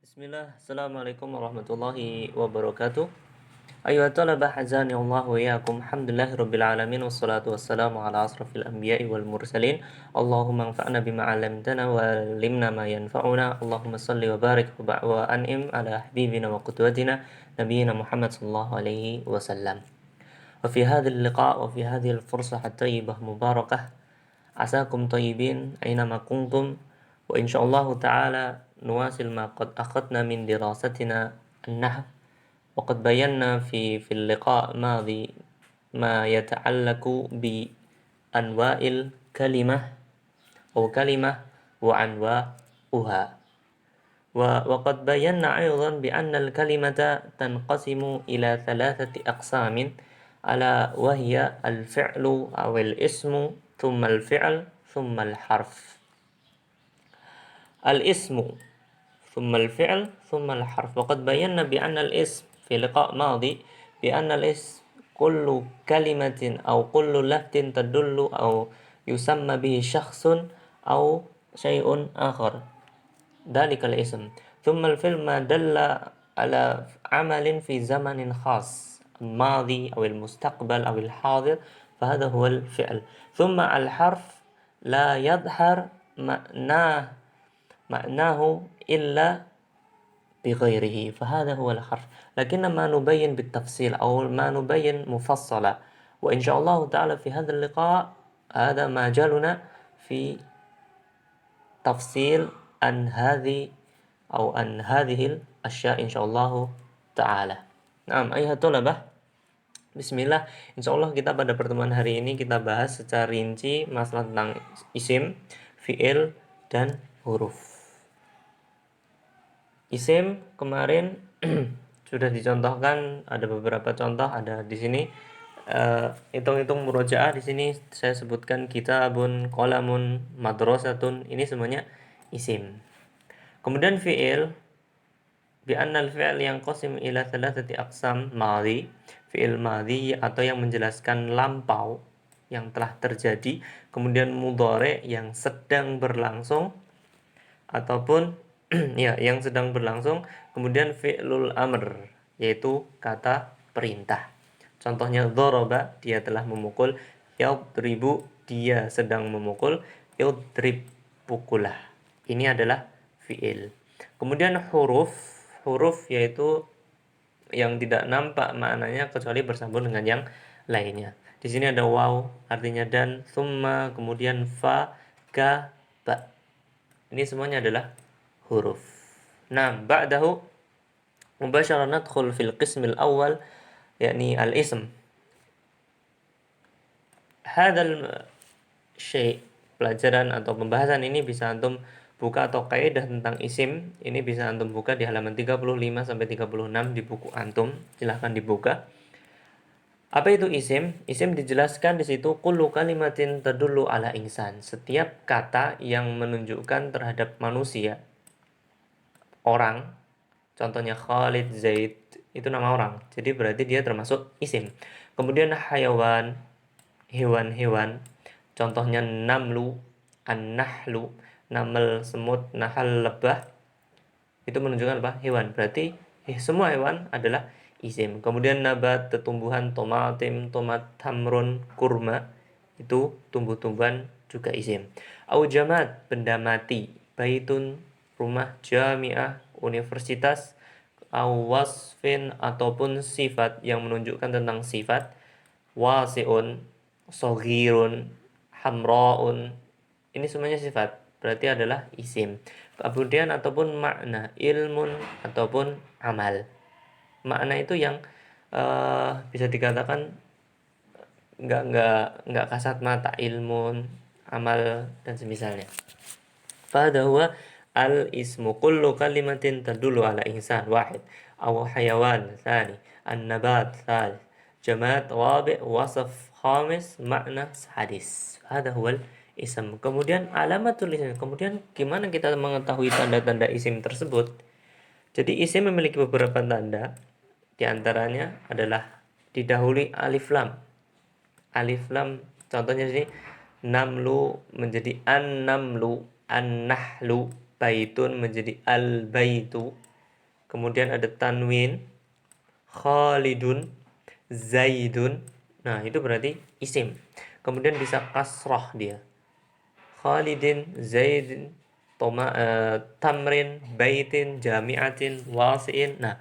Bismillah, Assalamualaikum warahmatullahi wabarakatuh. Ayuhat talabah azani Allah wa iyyakum. Alhamdulillahi rabbil alamin wassalatu wassalamu ala asrafil anbiya'i wal mursalin. Allahumma anfa'na bima 'allamtana wa 'allimna ma yanfa'una. Allahumma shalli wa barik wa an'im ala habibina wa qudwatina nabiyyina Muhammad sallallahu alaihi wasallam. Wa fi hadzal liqa' wa fi hadhihi al-fursah at-tayyibah mubarakah. Asakum tayyibin aynama kuntum wa insyaallah ta'ala nuwasil ma qad akhadna min dirasatina an-nahw wa qad bayanna fi al-liqa' madhi ma yata'allaqu bi anwa'il kalimah wa anwa'uha wa qad bayanna aydan bi anna al-kalimata tanqasimu ila thalathati aqsamin ala wa hiya al-fi'lu aw al-ismu thumma al-fi'l thumma al-harf. Al-ismu thumma al-fi'l thumma al-harf. Wa qad bayanna bi anna al-ism fi liqa' madi bi anna al-ism kullu kalimatin aw kullu lafdin tadullu aw yusamma bihi syakhsun aw syai'un akhar. Dalikal ism. Thumma al-fi'l ma dalla ala amalin fi zamanin khas. الماضي أو المستقبل أو الحاضر فهذا هو الفعل. ثم الحرف لا يظهر معناه إلا بغيره فهذا هو الحرف. لكن ما نبين بالتفصيل أو ما نبين مفصلا وإن شاء الله تعالى في هذا اللقاء هذا مجالنا في تفصيل عن هذه الأشياء إن شاء الله تعالى. Nah, ayuhat thalabah, bismillah. Insyaallah kita pada pertemuan hari ini kita bahas secara rinci masalah tentang isim, fi'il, dan huruf. Isim kemarin sudah dicontohkan, ada beberapa contoh, ada di sini hitung-hitung murojaah. Di sini saya sebutkan kitabun, qalamun, madrasatun, ini semuanya isim. Kemudian fi'il bi annal fi'l yang qasim ila thalathati aqsam madhi, fi'il madhi atau yang menjelaskan lampau yang telah terjadi, kemudian mudhari yang sedang berlangsung ataupun ya yang sedang berlangsung, kemudian fi'lul amr yaitu kata perintah. Contohnya dzaraba, dia telah memukul, yadribu, dia sedang memukul, yadrib, pukulah. Ini adalah fi'il. Kemudian huruf yaitu yang tidak nampak maknanya kecuali bersambung dengan yang lainnya. Di sini ada waw artinya dan, summa, kemudian fa, ka, ba. Ini semuanya adalah huruf. Nah, ba'dahu mubasharatan nadkhul fil qismil awal yakni al-ism. Hadzal syai', pelajaran atau pembahasan ini bisa antum buka, atau kaidah tentang isim ini bisa antum buka di halaman 35 sampai 36 di buku antum. Silahkan dibuka. Apa itu isim? Isim dijelaskan di situ kullu kalimatin tadullu ala insan. Setiap kata yang menunjukkan terhadap manusia, orang. Contohnya Khalid, Zaid, itu nama orang. Jadi berarti dia termasuk isim. Kemudian hayawan, hewan-hewan. Contohnya namlu, an-nahlu, namel, semut, nahal, lebah. Itu menunjukkan apa? Hewan. Berarti semua hewan adalah isim. Kemudian nabat, tumbuhan, tomatim, tomat, tamrun, kurma. Itu tumbuh-tumbuhan juga isim. Au jamad, benda mati. Baitun, rumah, jami'ah, universitas. Au wasfin, ataupun sifat yang menunjukkan tentang sifat. Wasi'un, soghirun, hamra'un, ini semuanya sifat, berarti adalah isim. Kemudian ataupun makna, ilmun ataupun amal. Makna itu yang bisa dikatakan nggak kasat mata, ilmun, amal, dan semisalnya. Fahada huwa al-ismu kullu kalimatin tadullu ala insan wahid aw hayawan tsani, an-nabat tsalits, jamad rabi', wasf khamis, makna hadis. Hada huwal ism. Kemudian alamatul ism. Kemudian gimana kita mengetahui tanda-tanda isim tersebut? Jadi isim memiliki beberapa tanda. Di antaranya adalah didahului alif lam. Alif lam, contohnya di sini namlu menjadi an-namlu, an-nahlu, baitun menjadi al-baitu. kemudian ada tanwin, Khalidun, Zaidun. Nah, itu berarti isim. Kemudian bisa kasrah dia. Khalidin, Zaidin, Tamrin, Baitin, Jami'atin, Wasi'in. Nah,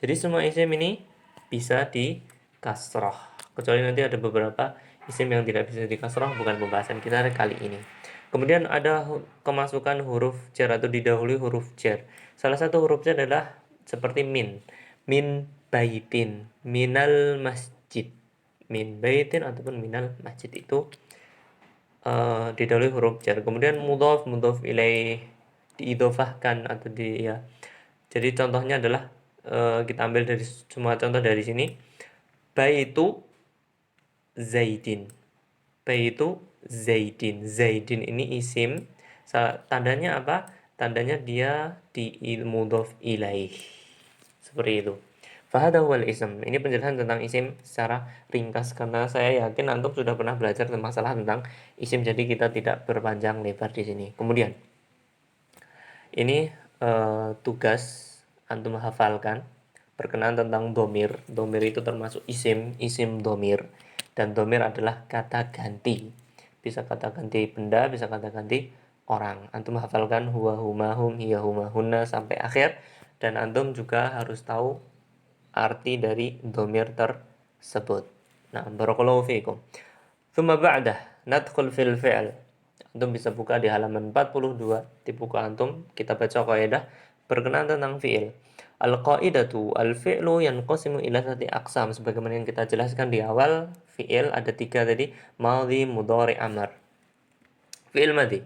jadi semua isim ini bisa di kasrah. Kecuali nanti ada beberapa isim yang tidak bisa di kasrah, bukan pembahasan kita kali ini. Kemudian ada kemasukan huruf jar atau didahului huruf jar. Salah satu huruf jar adalah seperti min. Min baitin, minal masjid. Min baitin ataupun minal masjid itu didahului huruf jar. Kemudian mudhof ilaih diidofahkan atau ya. Jadi contohnya adalah kita ambil dari semua contoh dari sini. Baitu Zaidin. Baitu Zaidin. Zaidin ini isim. Tandanya apa? Tandanya dia mudhof ilaih. Seperti itu. Fahada wal ism. Ini penjelasan tentang isim secara ringkas karena saya yakin antum sudah pernah belajar tentang masalah tentang isim, jadi kita tidak berpanjang lebar di sini. Kemudian ini tugas antum hafalkan berkenaan tentang domir. Domir itu termasuk isim domir, dan domir adalah kata ganti. Bisa kata ganti benda, bisa kata ganti orang. Antum hafalkan huwa huma hum hiya huma hunna sampai akhir, dan antum juga harus tahu arti dari domir tersebut. Nah, barakallahu fiikum. Thumma ba'dah nadkhul fil fi'l. Antum bisa buka di halaman 42 di buku antum, kita baca kaidah berkenaan tentang fi'il. Al-qaidatu al-fi'lu yanqasimu ila 3 aqsam, sebagaimana yang kita jelaskan di awal. Fi'il ada 3 tadi, madhi, mudhari, amr. Fi'il madhi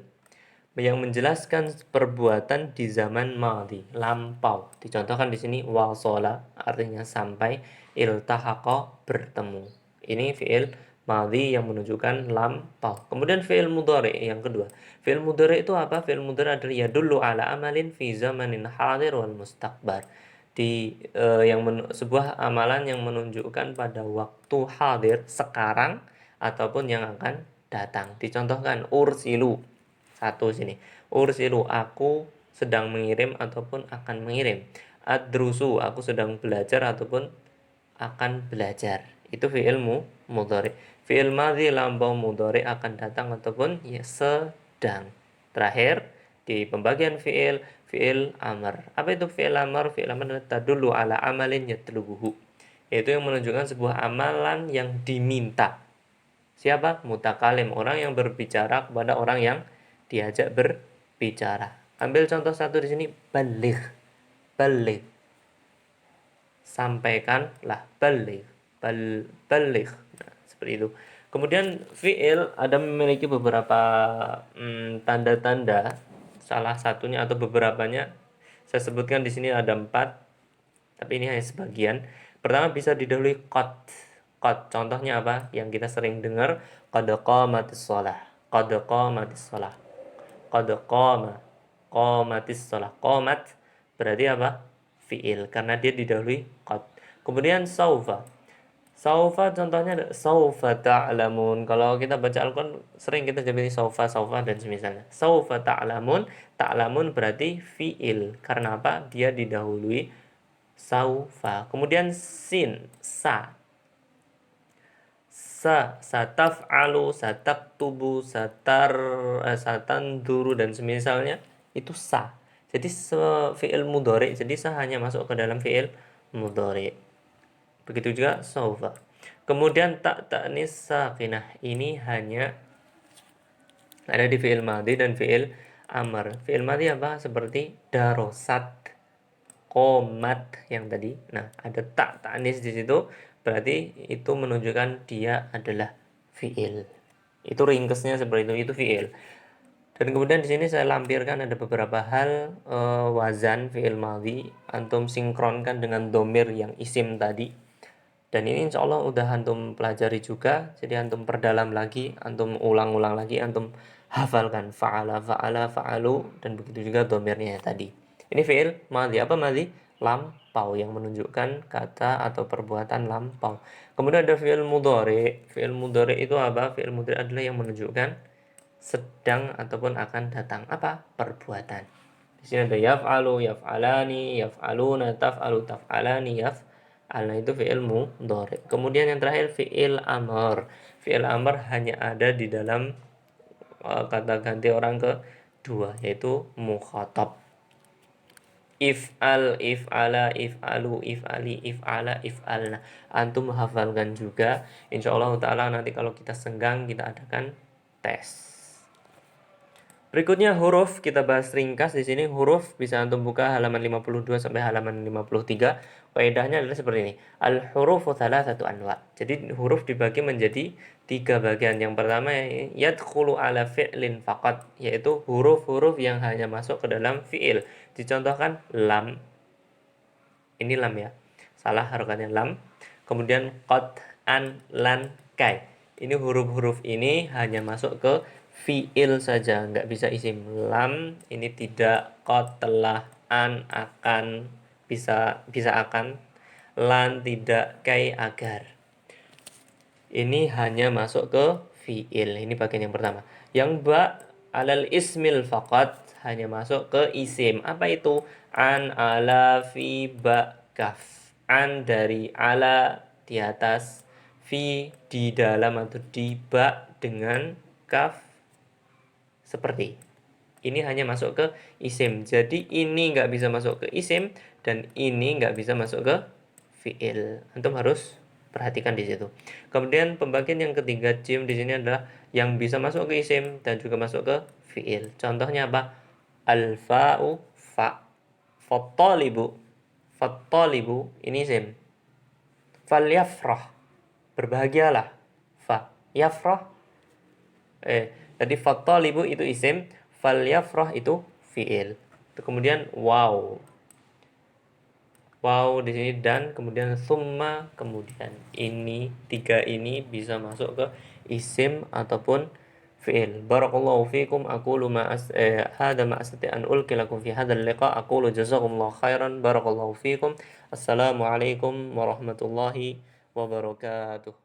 yang menjelaskan perbuatan di zaman madhi, lampau. Dicontohkan di sini wasala, artinya sampai, iltahaqa, bertemu. Ini fi'il madhi yang menunjukkan lampau. Kemudian fi'il mudhari yang kedua. Fi'il mudhari itu apa? Fi'il mudhari adalah yadullu ala amalin fi zamanin hadir wal mustaqbar. Sebuah amalan yang menunjukkan pada waktu hadir, sekarang, ataupun yang akan datang. Dicontohkan ursilu. Satu sini. Ursilu, aku sedang mengirim ataupun akan mengirim. Adrusu, aku sedang belajar ataupun akan belajar. Itu fi'il mudhari. Fi'il madhi lampau mudhari akan datang ataupun ya sedang. Terakhir di pembagian fi'il amr. Apa itu fi'il amr? Fi'il amr adalah tadullu ala amalin yatlubuhu. Yaitu yang menunjukkan sebuah amalan yang diminta. Siapa? Mutakalim, orang yang berbicara kepada orang yang diajak berbicara. Ambil contoh satu di sini, baligh. Baligh. Sampaikanlah, baligh. Baligh. Nah, seperti itu. Kemudian fi'il ada memiliki beberapa tanda-tanda. Salah satunya atau beberapanya saya sebutkan di sini ada 4, tapi ini hanya sebagian. Pertama bisa didahului qad. Qad contohnya apa? Yang kita sering dengar, qad qamatis shalah. Qad qamatis shalah. Qad qamatis shalah. Qamat berarti apa? Fi'il, karena dia didahului qad. Kemudian saufa. Saufa contohnya ada saufa ta'lamun. Kalau kita baca Al-Quran sering kita jumpai saufa dan semisalnya. Saufa ta'lamun. Ta'lamun berarti fi'il. Karena apa? Dia didahului saufa. Kemudian sin, sataf'alu, sataktubu, satanduru dan semisalnya itu sa. Jadi fi'il mudhari. Jadi sa hanya masuk ke dalam fi'il mudhari. Begitu juga saufa. Kemudian ta'nis sakinah, ini hanya ada di fi'il madhi dan fi'il amr. Fi'il madhi apa? Seperti darosat, qomat yang tadi. Nah, ada ta'nis di situ, berarti itu menunjukkan dia adalah fi'il. Itu ringkesnya seperti itu fi'il. Dan kemudian di sini saya lampirkan ada beberapa hal wazan fi'il madhi, antum sinkronkan dengan domir yang isim tadi. Dan ini insya Allah udah antum pelajari juga, jadi antum perdalam lagi, antum ulang-ulang lagi, antum hafalkan fa'ala, fa'alu, dan begitu juga domirnya tadi. Ini fi'il madhi. Apa madhi? Lampau, yang menunjukkan kata atau perbuatan lampau. Kemudian ada fi'il mudhari. Fi'il mudhari itu apa? Fi'il mudhari adalah yang menunjukkan sedang ataupun akan datang. Apa? Perbuatan. Di sini ada yaf'alu, yaf'alani, yaf'aluna, taf'alu, taf'alani, yaf'alna itu fi'il mudhari. Kemudian yang terakhir fi'il amr. Fi'il amr hanya ada di dalam kata ganti orang kedua, yaitu mukhatab. If'al, if'ala, if'alu, if'ali, if'ala, if'alna. Antum hafalkan juga. Insyaallah ta'ala nanti kalau kita senggang kita adakan tes. Berikutnya huruf, kita bahas ringkas di sini. Huruf bisa antum buka halaman 52 sampai halaman 53. Kaidahnya adalah seperti ini. Al-hurufu thalathatu anwa. Jadi huruf dibagi menjadi 3 bagian. Yang pertama yadkhulu ala fi'lin faqat, yaitu huruf-huruf yang hanya masuk ke dalam fi'il. Dicontohkan lam. Ini lam ya. Salah harokatnya lam. Kemudian qad, an, lan, kai. Ini huruf-huruf ini hanya masuk ke fi'il saja, nggak bisa isim. Lam ini tidak, qad, telah, an, akan, bisa akan, lan tidak, kai, agar. Ini hanya masuk ke fi'il. Ini bagian yang pertama. Yang ba alal ismil faqat, hanya masuk ke isim. Apa itu? An, ala, fi, ba, kaf. An dari ala di atas, fi di dalam atau di, ba dengan, kaf seperti. Ini hanya masuk ke isim. Jadi ini nggak bisa masuk ke isim dan ini nggak bisa masuk ke fi'il. Antum harus perhatikan di situ. Kemudian pembagian yang ketiga jim di sini adalah yang bisa masuk ke isim dan juga masuk ke fi'il. Contohnya apa? Al-fa'u, fa. Fattalibu, fattalibu ini isim. Falyafrah, berbahagialah. Fa. Yafrah, tadi fattalibu itu isim, falyafrah itu fi'il. Kemudian wow. Wow di sini dan kemudian summa, kemudian ini 3 ini bisa masuk ke isim ataupun fi'il. Barakallahu fikum, aqulu hadza ma astati an ulqilakum fi hadzal liqa, aqulu jazakumullahu khairan, barakallahu fikum. Assalamualaikum warahmatullahi wabarakatuh.